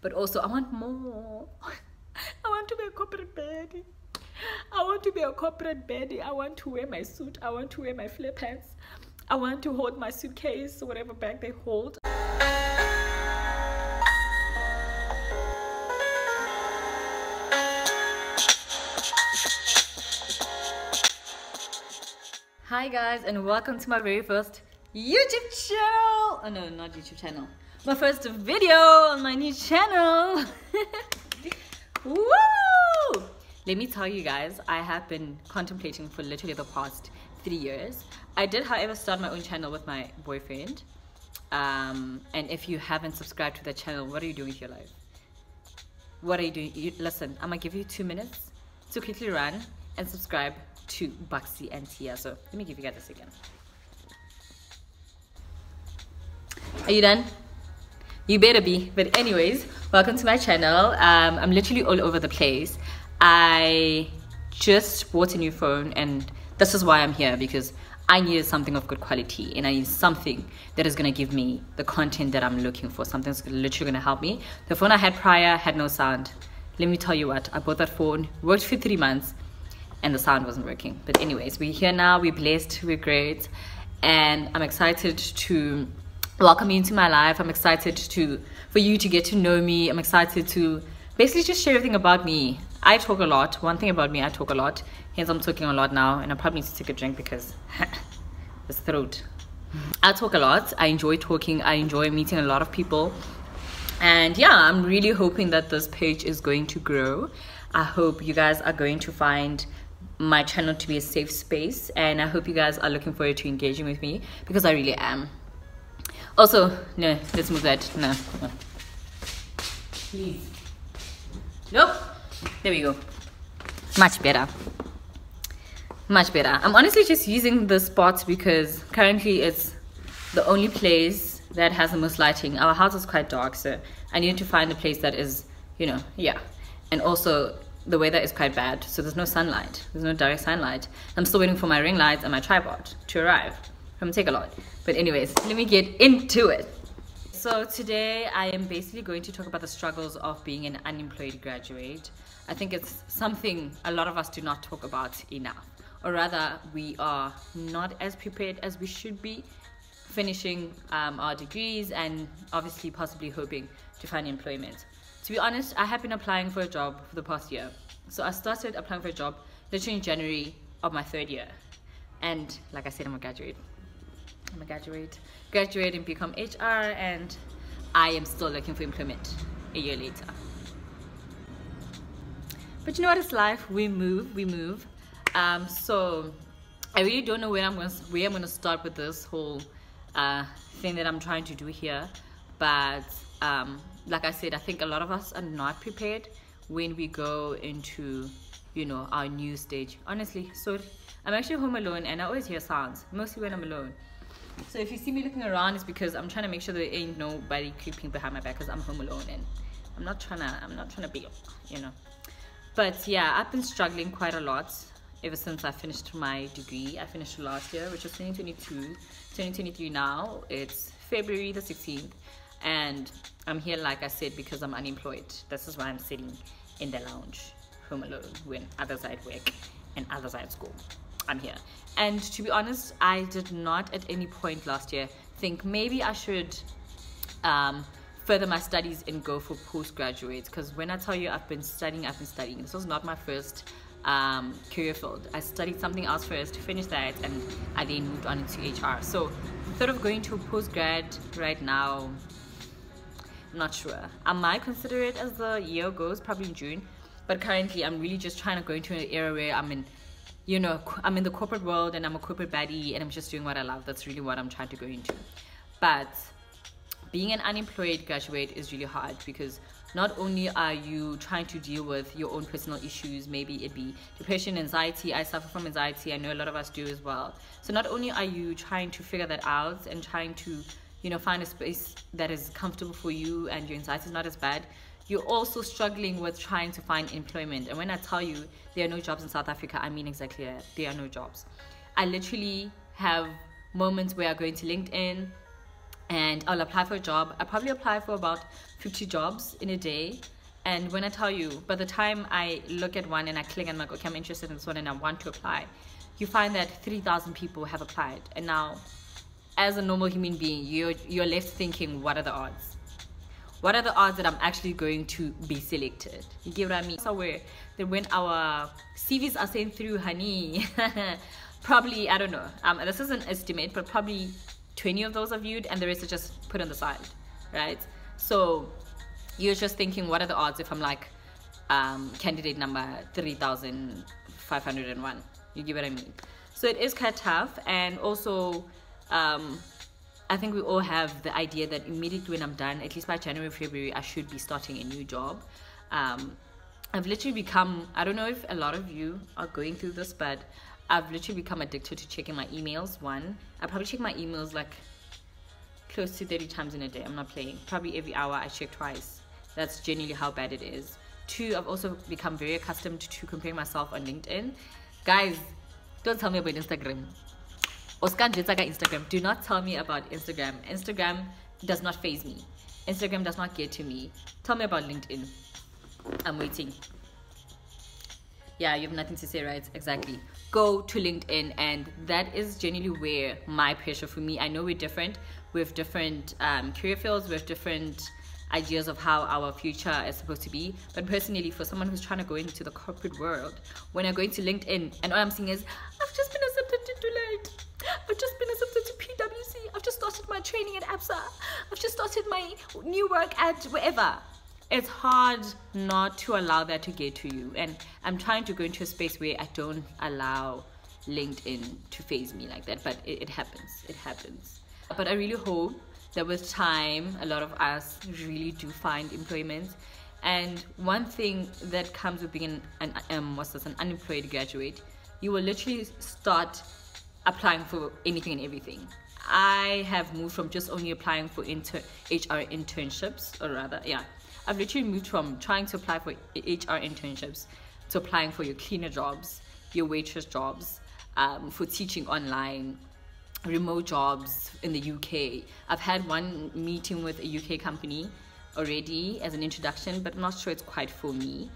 but also I want more. I want to be a corporate baddie. I want to be a corporate baddie. I want to wear my suit. I want to wear my flare pants. I want to hold my suitcase or whatever bag they hold. Hi guys, and welcome to my very first YouTube channel. Oh no, not YouTube channel. My first video on my new channel. Woo! Let me tell you guys, I have been contemplating for literally the past 3 years. I did, however, start my own channel with my boyfriend. And if you haven't subscribed to the channel, what are you doing with your life? What are you doing? Listen, I'm gonna give you 2 minutes to quickly run and subscribe to Buxy and Tia. So let me give you guys a second. Are you done? You better be. But anyways, welcome to my channel. I'm literally all over the place. I just bought a new phone, and this is why I'm here, because I needed something of good quality, and I need something that is going to give me the content that I'm looking for, something that's literally going to help me. The phone I had prior had no sound. Let me tell you what, I bought that phone, worked for 3 months, and the sound wasn't working. But anyways, we're here now, we're blessed, we're great, and I'm excited to welcome you into my life. I'm excited for you to get to know me. I'm excited to basically just share everything about me. I talk a lot. One thing about me, I talk a lot. Hence I'm talking a lot now, and I probably need to take a drink because this throat. I talk a lot. I enjoy talking. I enjoy meeting a lot of people. And yeah, I'm really hoping that this page is going to grow. I hope you guys are going to find my channel to be a safe space, and I hope you guys are looking forward to engaging with me, because I really am. Also, no, let's move that. No. Please. Nope. There we go. Much better. Much better. I'm honestly just using this spot because currently it's the only place that has the most lighting. Our house is quite dark, so I need to find a place that is, you know, yeah. And also, the weather is quite bad, so there's no sunlight. There's no direct sunlight. I'm still waiting for my ring lights and my tripod to arrive. It's gonna take a lot. But anyways, let me get into it. So today I am basically going to talk about the struggles of being an unemployed graduate. I think it's something a lot of us do not talk about enough. Or rather, we are not as prepared as we should be, finishing our degrees and obviously possibly hoping to find employment. To be honest, I have been applying for a job for the past year. So I started applying for a job literally in January of my 3rd year. And like I said, I'm a graduate. I'm a graduate and become HR, and I am still looking for employment a year later. But you know what, it's life. We move. So I really don't know where I'm gonna start with this whole thing that I'm trying to do here. But like I said, I think a lot of us are not prepared when we go into, you know, our new stage. Honestly, so I'm actually home alone, and I always hear sounds, mostly when I'm alone. So if you see me looking around, it's because I'm trying to make sure there ain't nobody creeping behind my back, because I'm home alone and I'm not trying to be, you know. But yeah, I've been struggling quite a lot ever since I finished my degree. I finished last year, which was 2022. 2023 now, it's February the 16th, and I'm here, like I said, because I'm unemployed. This is why I'm sitting in the lounge, home alone, when others are at work and others are at school. I'm here. And to be honest, I did not at any point last year think maybe I should further my studies and go for postgraduate, because when I tell you I've been studying. This was not my first career field. I studied something else first, finished that, and I then moved on into HR. So instead of going to a postgrad right now, I'm not sure. I might consider it as the year goes, probably in June. But currently I'm really just trying to go into an era where I'm in, you know, I'm in the corporate world and I'm a corporate baddie and I'm just doing what I love. That's really what I'm trying to go into. But being an unemployed graduate is really hard, because not only are you trying to deal with your own personal issues, maybe it be depression, anxiety. I suffer from anxiety. I know a lot of us do as well. So not only are you trying to figure that out and trying to, you know, find a space that is comfortable for you and your anxiety is not as bad, you're also struggling with trying to find employment. And when I tell you there are no jobs in South Africa, I mean exactly that. There are no jobs. I literally have moments where I go into LinkedIn and I'll apply for a job. I probably apply for about 50 jobs in a day. And when I tell you, by the time I look at one and I click and I'm like, okay, I'm interested in this one and I want to apply, you find that 3,000 people have applied. And now, as a normal human being, you're left thinking, what are the odds? What are the odds that I'm actually going to be selected? You get what I mean? Somewhere that when our CVs are sent through, honey, probably, I don't know, this is an estimate, but probably 20 of those are viewed and the rest are just put on the side, right? So you're just thinking, what are the odds if I'm like candidate number 3,501? You get what I mean? So it is quite tough. And also I think we all have the idea that immediately when I'm done, at least by January, February, I should be starting a new job. I've literally become, I don't know if a lot of you are going through this, but I've literally become addicted to checking my emails. One, I probably check my emails like close to 30 times in a day. I'm not playing. Probably every hour I check twice. That's genuinely how bad it is. Two, I've also become very accustomed to comparing myself on LinkedIn. Guys, don't tell me about Instagram. Instagram. Do not tell me about Instagram. Instagram does not faze me. Instagram does not get to me. Tell me about LinkedIn. I'm waiting. Yeah, you have nothing to say, right? Exactly. Go to LinkedIn, and that is genuinely where my pressure for me. I know we're different. We have different career fields. We have different ideas of how our future is supposed to be. But personally, for someone who's trying to go into the corporate world, when I go into LinkedIn, and all I'm seeing is, I've just been accepted to Deloitte. I've just been accepted to PwC. I've just started my training at ABSA. I've just started my new work at wherever. It's hard not to allow that to get to you. And I'm trying to go into a space where I don't allow LinkedIn to faze me like that. But it happens. It happens. But I really hope that with time, a lot of us really do find employment. And one thing that comes with being an unemployed graduate, you will literally start applying for anything and everything. I have moved from just only applying for HR internships, or rather, yeah, I've literally moved from trying to apply for HR internships to applying for your cleaner jobs, your waitress jobs, for teaching online, remote jobs in the UK. I've had one meeting with a UK company already as an introduction, but I'm not sure it's quite for me.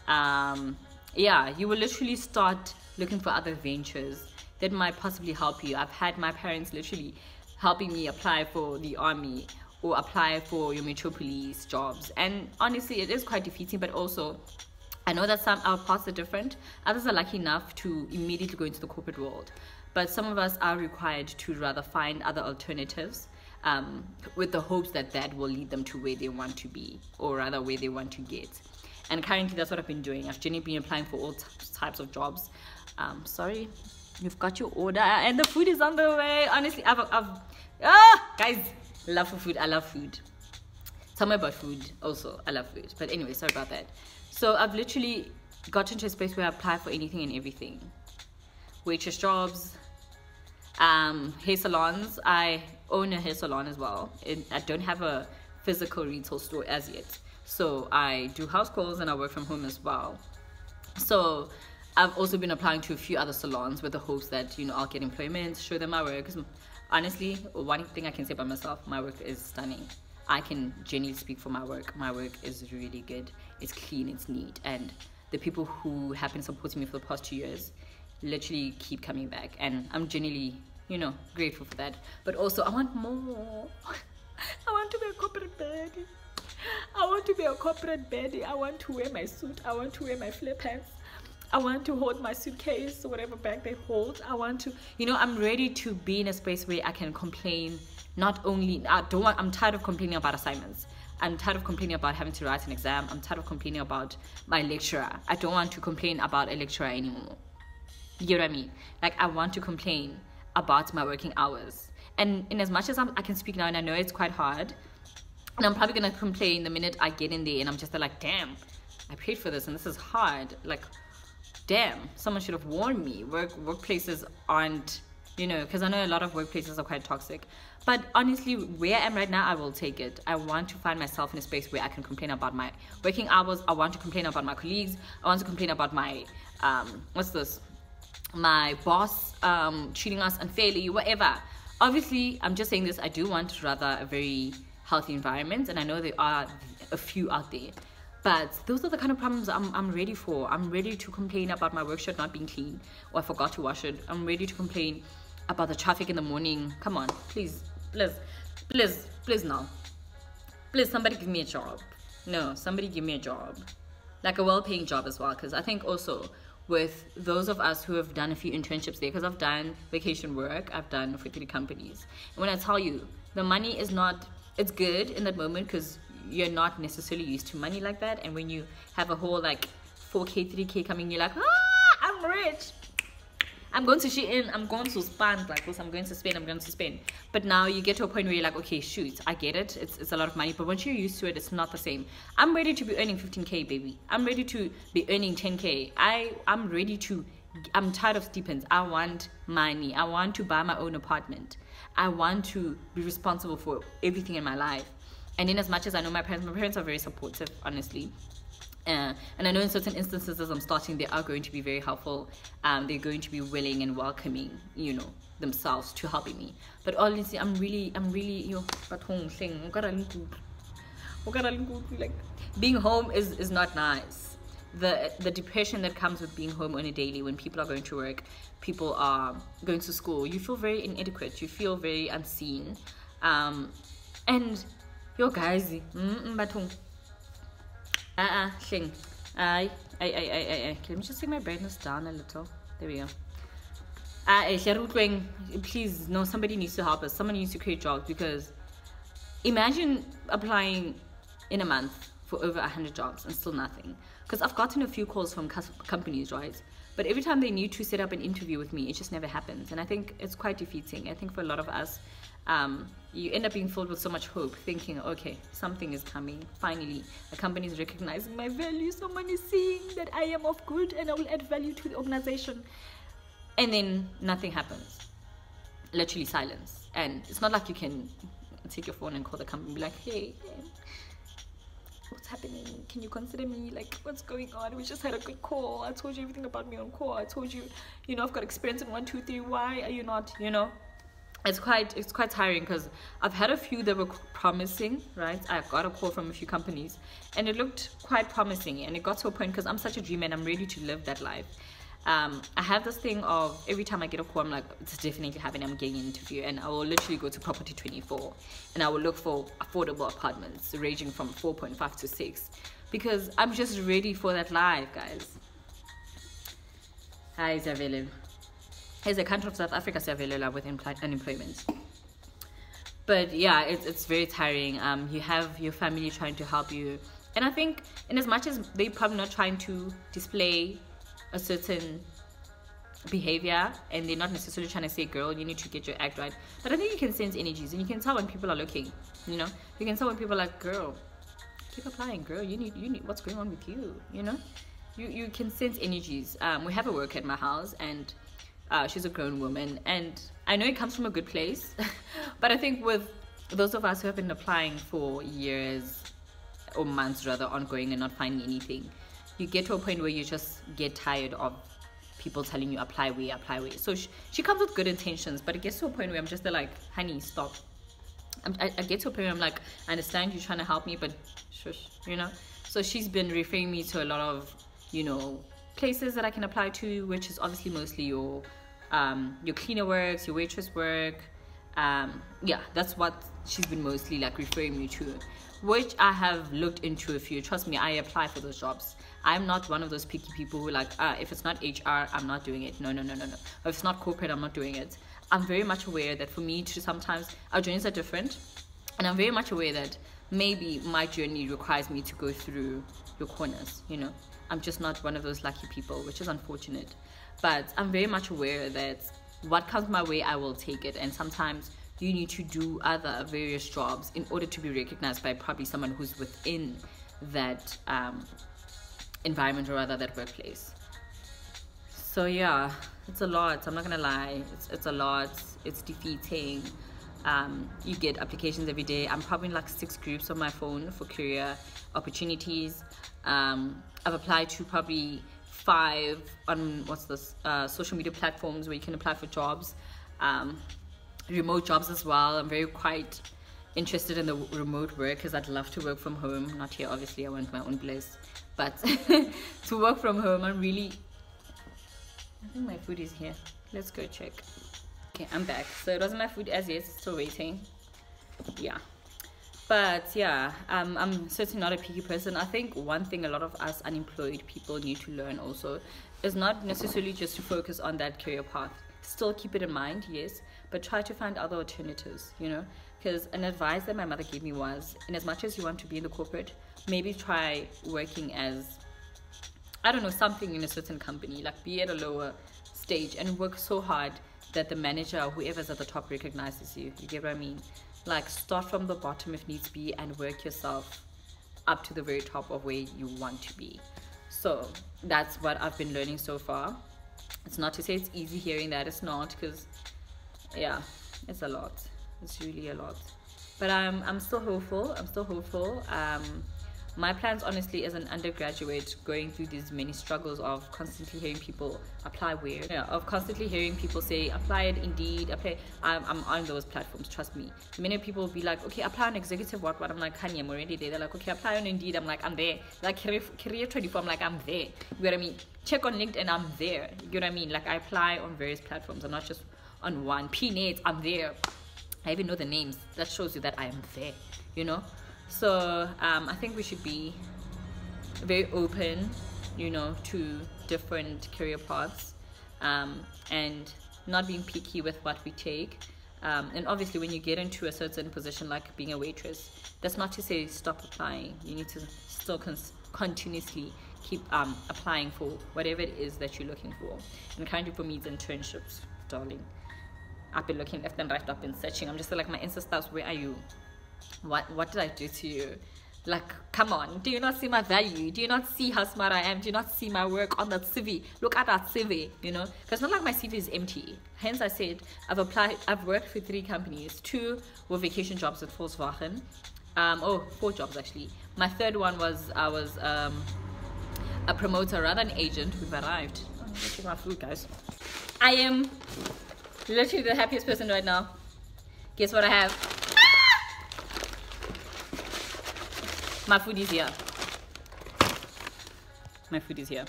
Yeah, you will literally start looking for other ventures that might possibly help you. I've had my parents literally helping me apply for the army or apply for your metropolis jobs. And honestly, it is quite defeating, but also I know that some our paths are different. Others are lucky enough to immediately go into the corporate world. But some of us are required to rather find other alternatives with the hopes that that will lead them to where they want to be, or rather where they want to get. And currently that's what I've been doing. I've genuinely been applying for all types of jobs. Sorry, you've got your order and the food is on the way. Honestly, guys, love for food. I love food. Tell me about food also. I love food. But anyway, sorry about that. So I've literally gotten to a space where I apply for anything and everything. Waitress jobs, hair salons. I own a hair salon as well. I don't have a physical retail store as yet. So I do house calls and I work from home as well. So I've also been applying to a few other salons with the hopes that, you know, I'll get employment, show them my work. Because honestly, one thing I can say about myself, my work is stunning. I can genuinely speak for my work. My work is really good. It's clean, it's neat. And the people who have been supporting me for the past 2 years literally keep coming back. And I'm genuinely, you know, grateful for that. But also, I want more. I want to be a corporate baddie. I want to be a corporate baddie. I want to wear my suit. I want to wear my flip pants. I want to hold my suitcase or whatever bag they hold. I want to, you know, I'm ready to be in a space where I can complain. Not only, I'm tired of complaining about assignments. I'm tired of complaining about having to write an exam. I'm tired of complaining about my lecturer. I don't want to complain about a lecturer anymore. You get what I mean? Like, I want to complain about my working hours. And in as much as I can speak now, and I know it's quite hard, and I'm probably going to complain the minute I get in there and I'm just like, damn, I paid for this and this is hard. Like, damn, someone should have warned me. Workplaces aren't, you know, because I know a lot of workplaces are quite toxic. But honestly, where I am right now, I will take it. I want to find myself in a space where I can complain about my working hours. I want to complain about my colleagues. I want to complain about my, my boss treating us unfairly, whatever. Obviously, I'm just saying this, I do want rather a very healthy environment, and I know there are a few out there, but those are the kind of problems I'm ready for. I'm ready to complain about my work shirt not being clean, or I forgot to wash it. I'm ready to complain about the traffic in the morning. Come on, please now. Please, somebody give me a job. No, somebody give me a job. Like a well-paying job as well, because I think also with those of us who have done a few internships there, because I've done vacation work, I've done for 3 companies. And when I tell you, the money is not, it's good in that moment because you're not necessarily used to money like that. And when you have a whole like 4K, 3K coming, you're like, I'm rich. I'm going to Shein, I'm going to spend like this, I'm going to spend. But now you get to a point where you're like, okay, shoot, I get it. It's a lot of money. But once you're used to it, it's not the same. I'm ready to be earning 15K, baby. I'm ready to be earning 10K. I'm tired of stipends. I want money. I want to buy my own apartment. I want to be responsible for everything in my life. And in as much as I know my parents are very supportive, honestly. And I know in certain instances as I'm starting, they are going to be very helpful. They're going to be willing and welcoming, themselves to helping me. But honestly, I'm really, like being home is not nice. The depression that comes with being home on a daily, when people are going to work, people are going to school, you feel very inadequate, you feel very unseen. And yo guys, thing. Let me just take my brightness down a little. There we go. Please, no, somebody needs to help us. Someone needs to create jobs, because imagine applying in a month for over 100 jobs and still nothing. Because I've gotten a few calls from companies, right? But every time they need to set up an interview with me, it just never happens. And I think it's quite defeating. I think for a lot of us, you end up being filled with so much hope, thinking, okay, something is coming. Finally, a company is recognizing my value. Someone is seeing that I am of good and I will add value to the organization. And then nothing happens. Literally silence. And it's not like you can take your phone and call the company and be like, hey, what's happening? Can you consider me? Like, what's going on? We just had a good call. I told you everything about me on call. I told you, I've got experience in 1, 2, 3. Why are you not, It's quite tiring, because I've had a few that were promising, right? I got a call from a few companies and it looked quite promising, and it got to a point, because I'm such a dreamer and I'm ready to live that life. I have this thing of every time I get a call, I'm like, it's definitely happening, I'm getting an interview, and I will literally go to Property 24 and I will look for affordable apartments ranging from 4.5 to 6, because I'm just ready for that life, guys. Hi, Zavele. As a country of South Africa, with unemployment. But yeah, it's very tiring. You have your family trying to help you, and I think in as much as they're probably not trying to display a certain behavior, and they're not necessarily trying to say, girl, you need to get your act right, but I think you can sense energies, and you can tell when people are looking. You can tell when people are like, girl, keep applying, girl, you need what's going on with you. You can sense energies. We have a worker at my house, and she's a grown woman, and I know it comes from a good place, but I think with those of us who have been applying for years or months rather, ongoing, and not finding anything, you get to a point where you just get tired of people telling you apply where. So she comes with good intentions, but it gets to a point where I'm just like, honey, stop. I get to a point where I'm like, I understand you're trying to help me, but shush, So she's been referring me to a lot of places that I can apply to, which is obviously mostly your cleaner works, your waitress work. Yeah, that's what she's been mostly like referring me to, which I have looked into a few. Trust me, I apply for those jobs. I'm not one of those picky people who like, if it's not HR, I'm not doing it. No. If it's not corporate, I'm not doing it. I'm very much aware that for me to sometimes, our journeys are different, and I'm very much aware that maybe my journey requires me to go through your corners. I'm just not one of those lucky people, which is unfortunate. But I'm very much aware that what comes my way, I will take it. And sometimes you need to do other various jobs in order to be recognized by probably someone who's within that environment, or rather that workplace. So yeah, it's a lot. I'm not gonna lie, it's a lot. It's defeating. You get applications every day. I'm probably in like 6 groups on my phone for career opportunities. I've applied to probably 5 on social media platforms where you can apply for jobs. remote jobs as well. I'm very quite interested in the remote work because I'd love to work from home. Not here, obviously, I want my own place, but to work from home, I'm really, I think my food is here. Let's go check. Okay, I'm back. So it wasn't my food as yet, still waiting. Yeah, but yeah, I'm certainly not a picky person. I think one thing a lot of us unemployed people need to learn also is not necessarily just to focus on that career path. Still keep it in mind, yes, but try to find other alternatives, you know, because an advice that my mother gave me was, in as much as you want to be in the corporate, maybe try working as, I don't know, something in a certain company, like be at a lower stage and work so hard that the manager or whoever's at the top recognizes you. You get what I mean? Like start from the bottom if needs be and work yourself up to the very top of where you want to be. So that's what I've been learning so far. It's not to say it's easy hearing that, it's not, because yeah, it's a lot. It's really a lot, but I'm still hopeful. My plans, honestly, as an undergraduate, going through these many struggles of constantly hearing people apply weird, yeah, of constantly hearing people say apply it, Indeed, apply. I'm on those platforms, trust me. Many people will be like, okay, apply on executive what? I'm like, honey, I'm already there. They're like, okay, apply on Indeed. I'm like, I'm there. Like career 24, I'm like, I'm there. You get what I mean? Check on LinkedIn, I'm there. You get what I mean? Like I apply on various platforms. I'm not just on one. PNet, I'm there. I even know the names. That shows you that I am there, you know. So I think we should be very open, you know, to different career paths, and not being picky with what we take. And obviously when you get into a certain position like being a waitress, that's not to say stop applying. You need to still continuously keep applying for whatever it is that you're looking for. And currently for me it's internships, darling. I've been looking left and right, I've been searching. I'm just like, my Insta stars, where are you? What did I do to you? Like, come on, do you not see my value? Do you not see how smart I am? Do you not see my work on that CV? Look at that CV, you know, because not like my CV is empty. Hence I said I've worked for 3 companies. 2 were vacation jobs at Volkswagen. 4 jobs actually. My 3rd one was I was a promoter rather than agent. We've arrived. Oh, let's check my food, guys. I am literally the happiest person right now. Guess what I have? My food is here. My food is here.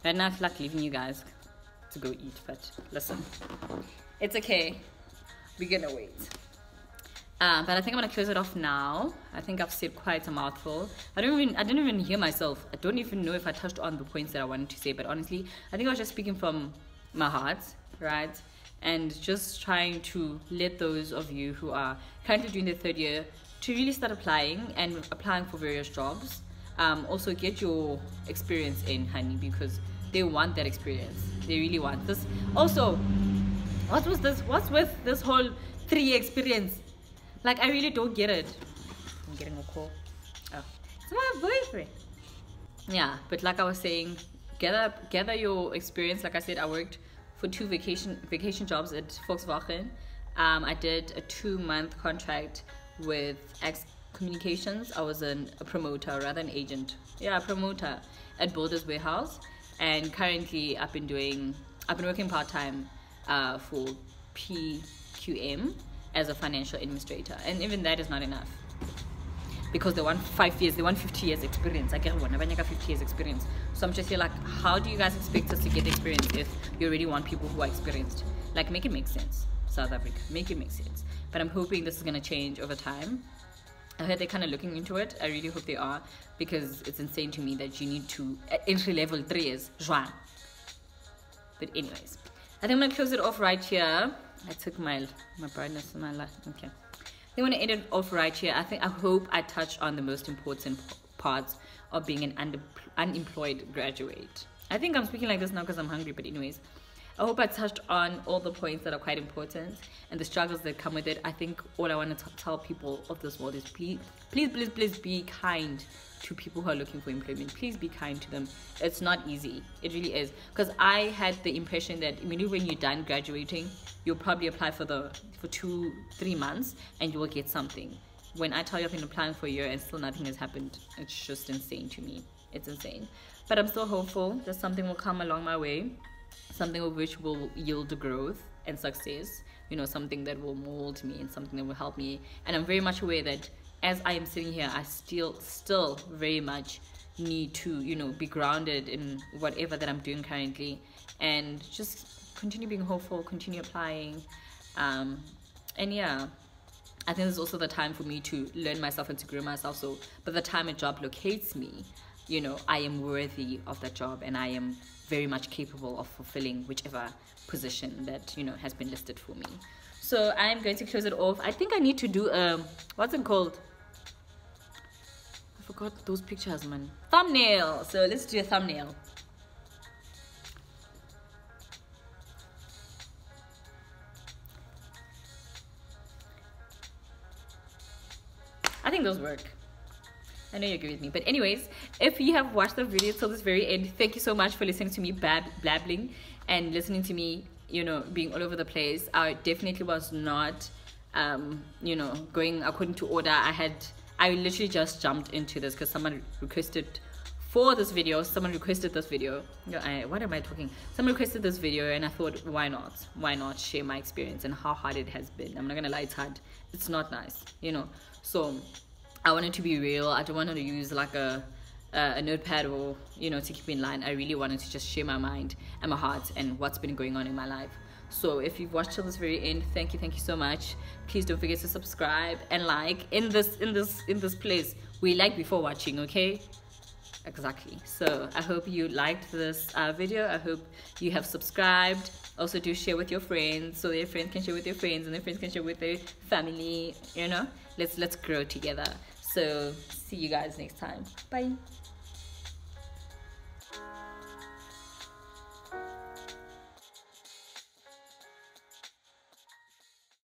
Right now I feel like leaving you guys to go eat, but listen, it's okay. We're gonna wait. But I think I'm gonna close it off now. I think I've said quite a mouthful. I didn't even hear myself. I don't even know if I touched on the points that I wanted to say, but honestly, I think I was just speaking from my heart, right? And just trying to let those of you who are currently doing their 3rd year to really start applying for various jobs. Also get your experience in, honey, because they want that experience. They really want this. Also, what's with this whole 3-year experience? Like, I really don't get it. I'm getting a call. Oh, it's my boyfriend. Yeah, but like I was saying, gather your experience. Like I said, I worked for 2 vacation jobs at Volkswagen. I did a 2-month contract with X Communications. I was a promoter rather than agent. Yeah, a promoter at Builders Warehouse. And currently I've been working part-time for PQM as a financial administrator. And even that is not enough, because they want 5 years, they want 50 years experience. I get one, I got 50 years experience. So I'm just here like, how do you guys expect us to get experience if you already want people who are experienced? Like, make it make sense, South Africa, make it make sense. But I'm hoping this is going to change over time. I heard they're kind of looking into it. I really hope they are, because it's insane to me that you need to entry level 3 years. Juan. But anyways, I think I'm going to close it off right here. I took my brightness in my life. Okay. I want to end it off right here. I hope I touched on the most important parts of being an unemployed graduate. I think I'm speaking like this now because I'm hungry, but anyways, I hope I touched on all the points that are quite important and the struggles that come with it. I think all I want to tell people of this world is please be kind to people who are looking for employment. Please be kind to them. It's not easy. It really is. Because I had the impression that immediately when you're done graduating, you'll probably apply for 2-3 months and you will get something. When I tell you I've been applying for a year and still nothing has happened, it's just insane to me. It's insane. But I'm still hopeful that something will come along my way, something of which will yield growth and success, you know, something that will mold me and something that will help me. And I'm very much aware that as I am sitting here, I still very much need to, you know, be grounded in whatever that I'm doing currently, and just continue being hopeful, continue applying. And yeah, I think this is also the time for me to learn myself and to grow myself. So by the time a job locates me, you know, I am worthy of that job, and I am very much capable of fulfilling whichever position that, you know, has been listed for me. So I'm going to close it off. I think I need to do what's it called? I forgot those pictures, man. Thumbnail. So let's do a thumbnail. I think those work. I know you agree with me. But anyways, if you have watched the video till this very end, thank you so much for listening to me blabbling and listening to me, you know, being all over the place. I definitely was not, you know, going according to order. I literally just jumped into this because someone requested for this video. Someone requested this video. What am I talking? Someone requested this video, and I thought, why not? Why not share my experience and how hard it has been? I'm not gonna lie, it's hard. It's not nice, you know. So I wanted to be real. I don't want to use like a notepad or, you know, to keep in line. I really wanted to just share my mind and my heart and what's been going on in my life. So if you've watched till this very end, thank you so much. Please don't forget to subscribe and like in this place. We like before watching, okay? Exactly. So I hope you liked this video. I hope you have subscribed. Also do share with your friends, so their friends can share with their friends and their friends can share with their family, you know. Let's grow together. So see you guys next time. Bye.